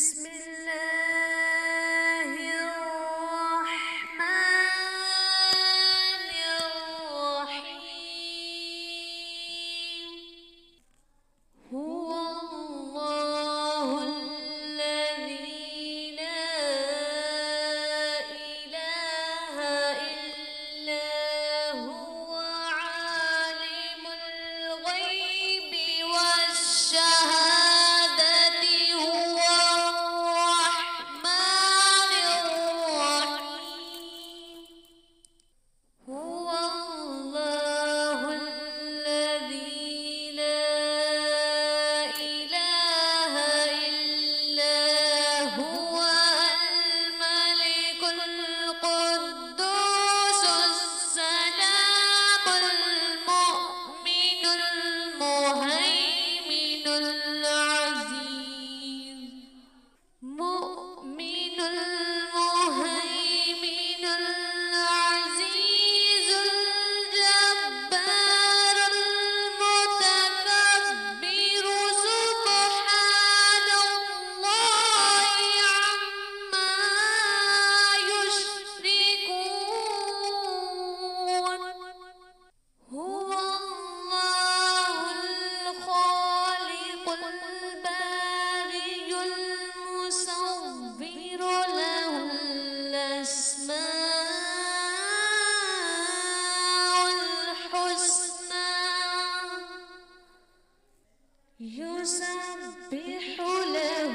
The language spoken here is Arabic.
بسم الله الرحمن الرحيم. هو الله الذي لا إله إلا هو عالم الغيب والشهادة. هو الرحمن الرحيم. هو الله الذي لا إله إلا هو الملك القدوس السلام المؤمن المهيمن العزيز. مؤمن المهيمن العزيز الجبار المتكبر. سبحان الله عما يشركون. هو الله الخالق البارئ المصور. له الأسماء الحسنى. يسبح له